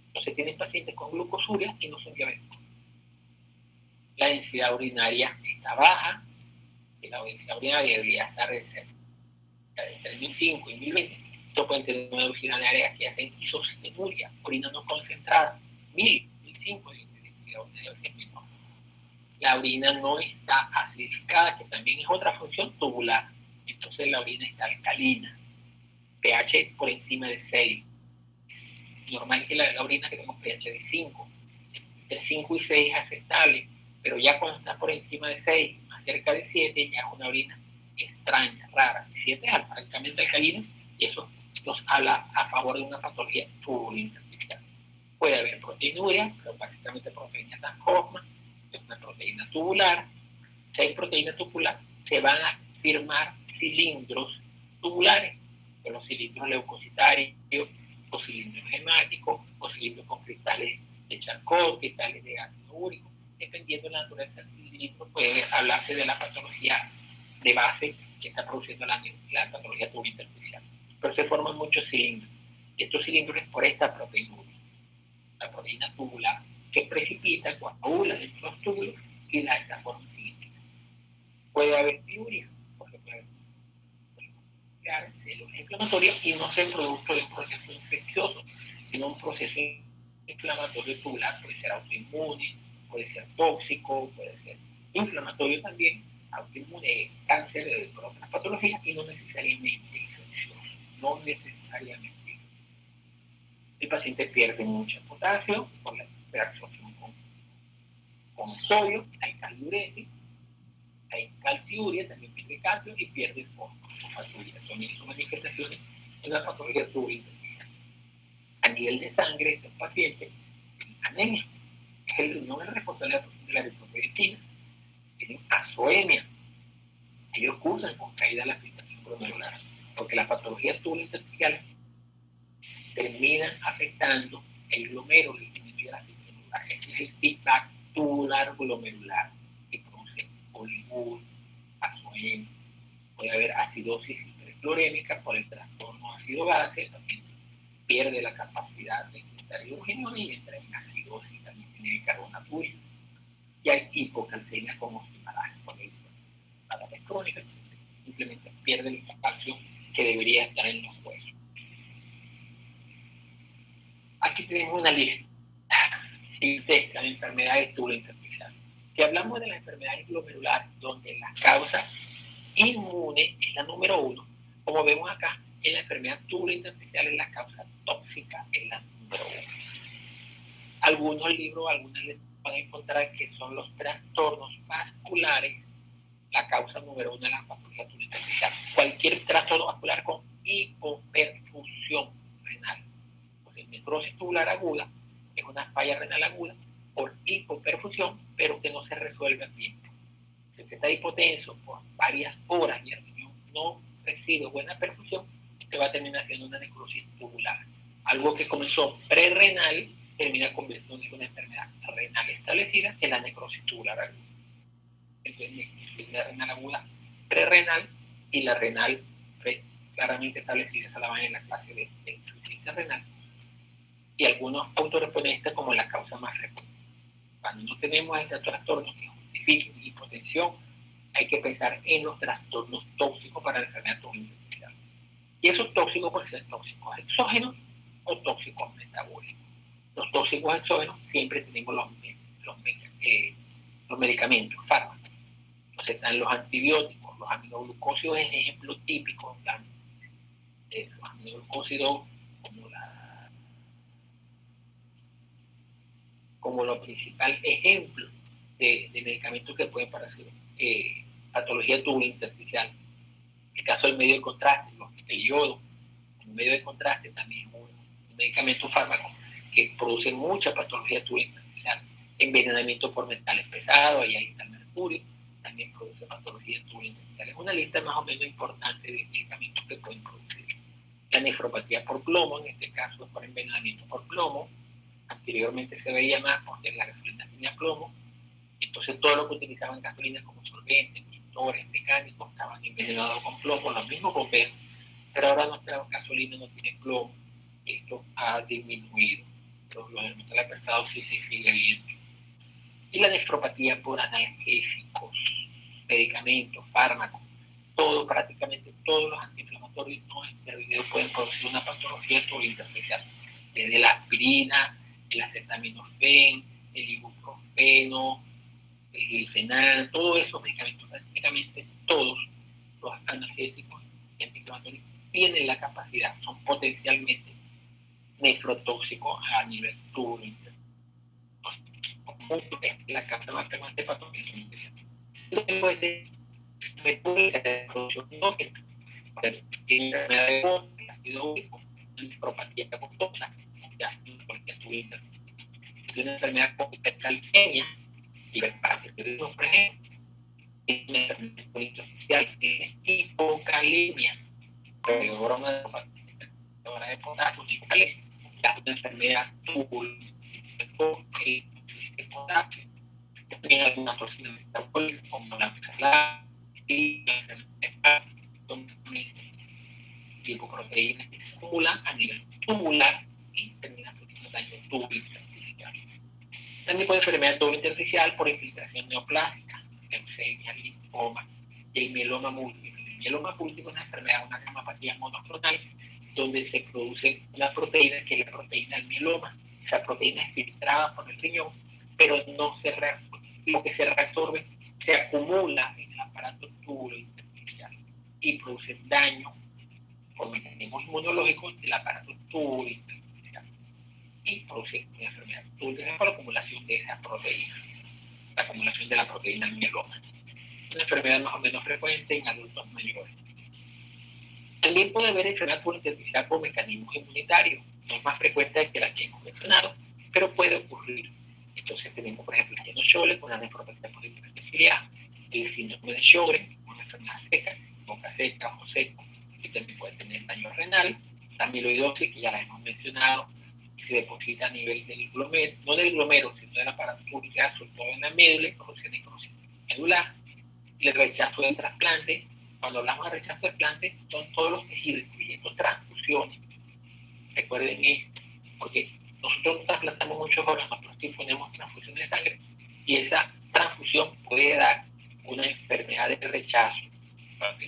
Entonces, tienen pacientes con glucosuria y no son diabéticos. La densidad urinaria está baja, y la densidad urinaria debería estar entre 1005 y 1020. Esto pueden tener una densidad urinaria que hacen isostenuria, orina no concentrada, 1000, 1005 de densidad urinaria. La orina no está acidificada, que también es otra función tubular. Entonces la orina está alcalina, pH por encima de 6. Normal es que la orina que tenemos pH de 5. Entre 5 y 6 es aceptable, pero ya cuando está por encima de 6, más cerca de 7, ya es una orina extraña, rara. 7 es francamente alcalina, y eso nos habla a favor de una patología tubular intersticial. Puede haber proteinuria, pero básicamente proteína Tan-Hoffmann, es una proteína tubular. Si hay proteína tubular, se van a formar cilindros tubulares, con los cilindros leucocitarios, o cilindros hemáticos, o cilindros con cristales de Charcot, cristales de ácido úrico. Dependiendo de la naturaleza del cilindro, puede hablarse de la patología de base que está produciendo la patología tubular intersticial. Pero se forman muchos cilindros, y estos cilindros es por esta proteína, la proteína tubular, que precipita, coagula dentro de los túbulos y da esta forma cilíndrica. Puede haber piuria, porque puede crear células inflamatorias y no ser producto de un proceso infeccioso, sino un proceso inflamatorio tubular. Puede ser autoinmune, puede ser tóxico, puede ser inflamatorio también, autoinmune, cáncer, por otras patologías, y no necesariamente infeccioso. No necesariamente. El paciente pierde mucho potasio por la reabsorción con sodio, hay caldiuresis, hay calciuria, también pierde calcio y pierde fosfaturia. Son manifestaciones de una patología tubular intersticial. A nivel de sangre, estos pacientes tienen anemia. el riñón es responsable de la eritropoyetina. Tienen azoemia. Ellos cursan con caída de la filtración glomerular, porque las patologías tubulointersticiales terminan afectando el glomérulo y disminuye la filtración glomerular. Ese es el feedback tubular glomerular que produce oligura, azoemia. Puede haber acidosis hiperclorémica por el trastorno ácido-base. El paciente pierde la capacidad de excretar hidrógeno y entra en acidosis, también tiene bicarbonato úrico. Y hay hipocalcemia con osteomalasa, por ejemplo. La diabetes crónica simplemente pierde el calcio que debería estar en los huesos. Aquí tenemos una lista gigantesca de enfermedades tubulointersticiales. Si hablamos de las enfermedades glomerulares, donde la causa inmune es la número 1, como vemos acá, en la enfermedad tubulointersticial es la causa tóxica, es la número 1. Algunos libros, algunas van a encontrar que son los trastornos vasculares la causa número 1 de la patología tubulointersticial. Cualquier trastorno vascular con hipoperfusión renal. Pues necrosis tubular aguda es una falla renal aguda por hipoperfusión, pero que no se resuelve a tiempo. Si usted está hipotenso por varias horas y el riñón no recibe buena perfusión, usted va a terminar haciendo una necrosis tubular. Algo que comenzó prerrenal termina convirtiéndose en una enfermedad renal establecida, que es la necrosis tubular aguda. Entonces, la renal aguda prerrenal y la renal claramente establecida, esa la van en la clase de insuficiencia renal. Y algunos autorresponden como la causa más frecuente. Cuando no tenemos este trastorno que justifique hipotensión, hay que pensar en los trastornos tóxicos para la enfermedad tubulointersticial. Y esos tóxicos pueden ser tóxicos exógenos o tóxicos metabólicos. Los tóxicos exógenos siempre tenemos los medicamentos, fármacos. Entonces están los antibióticos, los aminoglucósidos es ejemplo típico, los aminoglucósidos como lo principal ejemplo de medicamentos que pueden parecer patología tubulointersticial. El caso del medio de contraste, el yodo, el medio de contraste también es un medicamento, fármaco que produce mucha patología tubulointersticial. Envenenamiento por metales pesados, ahí está el mercurio, también produce patología tubulointersticial. Es una lista más o menos importante de medicamentos que pueden producir. La nefropatía por plomo, en este caso es por envenenamiento por plomo. Anteriormente se veía más porque la gasolina tenía plomo, entonces todo lo que utilizaban gasolina como solventes, pintores, mecánicos, estaban envenenados con plomo, los mismos bomberos, pero ahora nuestra gasolina no tiene plomo, esto ha disminuido, los metales pesados sí se sigue viendo. Y la nefropatía por analgésicos, medicamentos, fármacos, prácticamente todos los antiinflamatorios no esteroideos pueden producir una patología tubulointersticial, desde la aspirina, el acetaminofén, el ibuprofeno, el glifenal, todos esos medicamentos, prácticamente todos los analgésicos y antiinflamatorios tienen la capacidad, son potencialmente nefrotóxicos a nivel tubulointersticial. La causa más frecuente de patología tubulointersticial. Después de producción endógena, tiene enfermedad de voz, ácido úrico, nefropatía costosa, de una enfermedad con hipercalcemia, hiperparatetirismo, por ejemplo, es una enfermedad tubulointersticial, tiene hipocalemia, broma de potasio, hipocalemia, es una enfermedad tubulointersticial con potasio. También algunas toxinas metabólicas como la oxalasa y la enfermedad lipoproteínas que se acumulan a nivel tubular y terminan produciendo daño tubulointersticial. También puede enfermedad tubulointersticial por infiltración neoplásica, leucemia, linfoma y el mieloma múltiple. El mieloma múltiple es una enfermedad, una gamapatía monoclonal, donde se produce una proteína que es la proteína del mieloma. Esa proteína es filtrada por el riñón, pero no se reabsorbe. Lo que se reabsorbe se acumula en el aparato tubulointersticial y produce daño por mecanismos inmunológicos del aparato tubulointersticial y produce una enfermedad tubular por acumulación de esa proteína, la acumulación de la proteína mieloma. Una enfermedad más o menos frecuente en adultos mayores. También puede haber enfermedad tubulointersticial por mecanismos inmunitarios, no es más frecuente que las que hemos mencionado, pero puede ocurrir. Entonces tenemos, por ejemplo, el Scholle con la nefropatía por hipersensibilidad, el síndrome de Sjögren, una enfermedad seca, boca seca, ojo seco, que también puede tener daño renal, la amiloidosis, que ya la hemos mencionado, que se deposita a nivel del glomero, no del glomero, sino del aparato tubular, sobre todo en la médula, produce necrosis medular, y el rechazo del trasplante. Cuando hablamos de rechazo de trasplante, son todos los tejidos, incluyendo transfusiones. Recuerden esto, porque nosotros no trasplantamos muchos órganos, nosotros sí ponemos transfusiones de sangre, y esa transfusión puede dar una enfermedad de rechazo.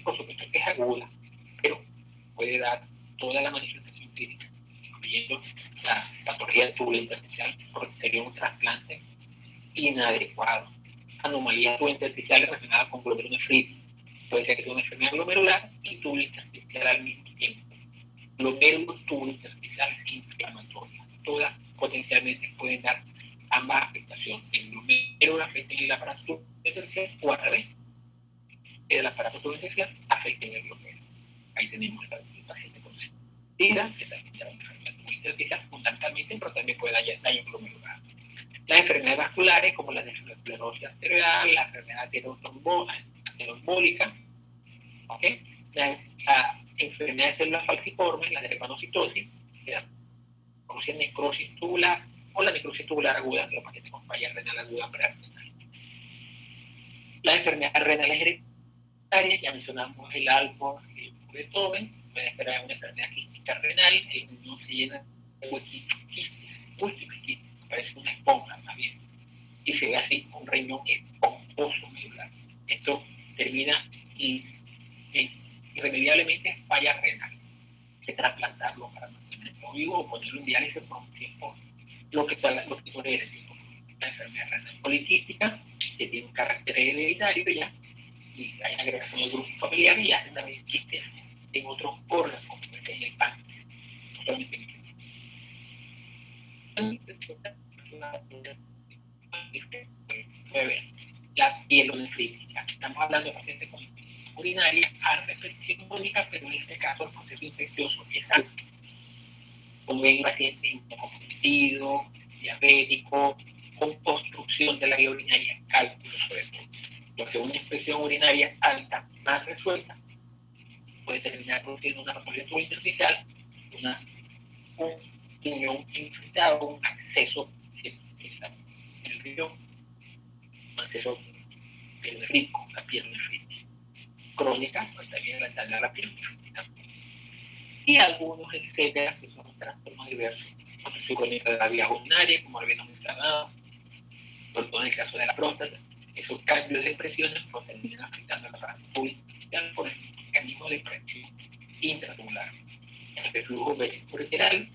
Por supuesto que es aguda, pero puede dar toda la manifestación clínica, incluyendo la patología del túbulo intersticial posterior a un trasplante inadecuado, anomalías intersticiales relacionadas con glomerulonefritis. Puede ser que tenga una enfermedad glomerular y túbulo intersticial al mismo tiempo. Glomérulos, túbulo intersticiales inflamatorias. Todas potencialmente pueden dar ambas afectaciones. El glomérulo afecta el aparato intersticial o al revés. El aparato intersticial afecta el glomérulo. Ahí tenemos el paciente con SIDA, que también tiene una enfermedad intersticial fundamentalmente, pero también puede dar daño glomerular. Las enfermedades vasculares, como la esclerosis arterial, la enfermedad ateroembólica, ¿okay? La enfermedad de células falciformes, la drepanocitosis, la necrosis tubular o la necrosis tubular aguda, que los pacientes con falla renal aguda prerenal. Las enfermedades renales hereditarias, ya mencionamos el Alport y el Beethoven, puede ser una enfermedad quística renal, el riñón se llena de huequitos, quistes, múltiples quistes, parece una esponja más bien, y se ve así, un riñón esponjoso medular. Esto termina irremediablemente en falla renal, que trasplantarlo para mantenerlo vivo o ponerlo en diálisis por un tiempo, lo que tolere el tiempo. La enfermedad renal poliquística, que tiene un carácter hereditario ya, y hay agregación de grupos familiares y hacen también quistes en otros órganos, como puede ser en el páncreas, no solamente en el la pielonefritis. Estamos hablando de pacientes con urinaria a repetición única, pero en este caso el proceso infeccioso es alto. Como ven, pacientes inmunocompetido, diabético, con obstrucción de la vía urinaria, cálculo sobre todo. Porque una infección urinaria alta, más resuelta, puede terminar produciendo una patología intersticial, un riñón infiltrado, un acceso en el riñón, un acceso pielonefrítico, la pielonefritis crónica, pues también la pielonefritis. Y algunos, etcétera, que son trastornos diversos, obstrucción crónica de la vía urinaria, como habíamos mencionado, sobre todo en el caso de la próstata, esos cambios de presiones pues, terminan afectando al aparato intersticial por el mecanismo de presión intratubular. El reflujo vesicoureteral,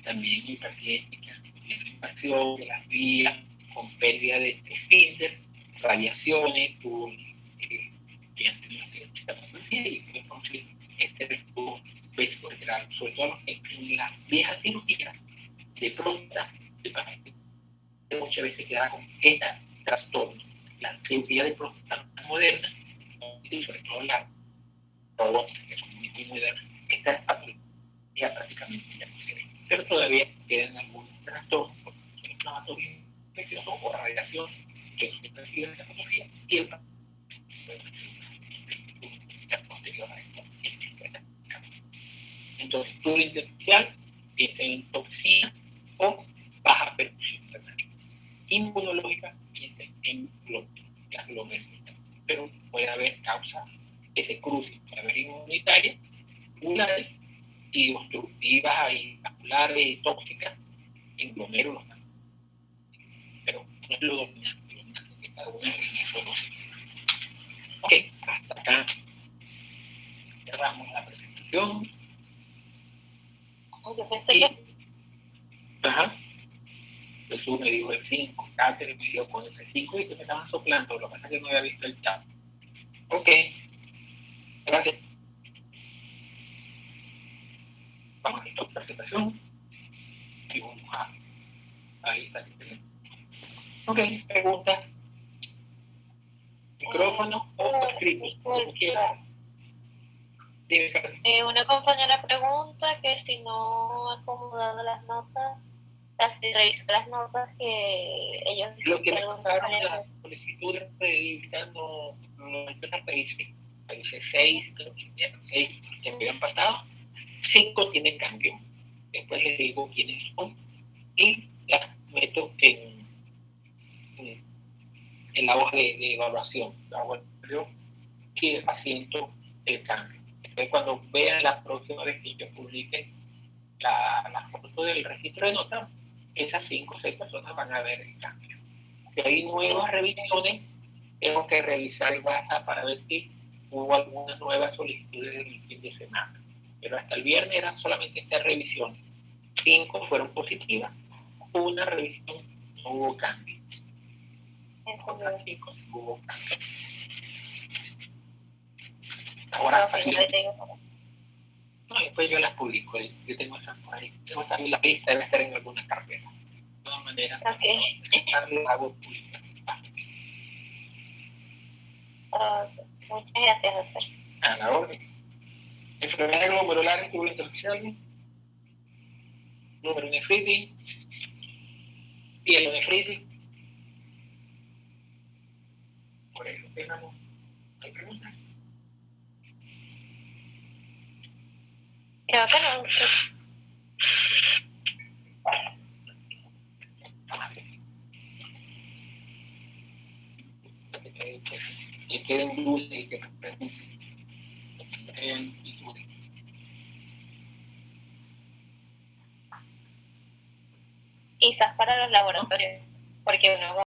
también hay pacientes que han tenido invasión de las vías con pérdida de esfínter, radiaciones, que han tenido esta patología y pueden producir este reflujo vesicoureteral, sobre todo en las viejas cirugías de próstata, el paciente muchas veces queda con este trastorno. La cirugía de próstata moderna, y sobre todo la robótica, que son muy modernas, esta patología prácticamente ya no se ve. Pero todavía quedan algunos trastornos, por inflamatorio infeccioso o radiación, que perciben esta patología, y el posterior a esto. Entonces, túbulo intersticial, piensa en toxina o baja perfusión renal. Inmunológica, piensen en las glomérulas, pero puede haber causas que se crucen, puede haber inmunitarias, pulmonares y obstructivas y vasculares y tóxicas en glomérulos, pero no es lo dominante, lo dominante es que cada una es solo. Ok, hasta acá cerramos la presentación. Yo pensé que Ajá. Jesús me dijo el 5, Cáceres me dijo con el 5 y que me estaban soplando, lo que pasa es que no había visto el chat. Ok, gracias. Vamos a esta presentación y vamos a ahí está. Ok, preguntas, micrófono o escrito, como quieras. Una compañera pregunta que si no ha acomodado las notas Así reviso las notas que ellos... Lo que me algún pasaron compañero- las solicitudes revisando, yo las revisé 6, creo que eran 6 que me habían pasado, 5 tienen cambio. Después les digo quiénes son y las meto en la hoja de evaluación. La hoja y asiento el cambio. Entonces, cuando vean la próxima vez que yo publique la foto del registro de notas, esas 5 o 6 personas van a ver el cambio. Si hay nuevas revisiones, tengo que revisar el WhatsApp para ver si hubo algunas nuevas solicitudes del fin de semana. Pero hasta el viernes era solamente esa revisión. 5 fueron positivas, una revisión no hubo cambio. Otras 5 sí hubo cambio. Ahora, no, después yo las publico. Yo tengo esas por ahí. Tengo también la lista, debe estar en alguna carpeta. De todas maneras, presentarlo, hago público. Muchas gracias, doctor. A la orden. Enfermedades glomerulares tubulointersticiales, glomerulonefritis, pielonefritis. Por eso tenemos. ¿Hay preguntas? Creo que no. Pues, que queden dudas y que pregunten. Quizás para los laboratorios, porque uno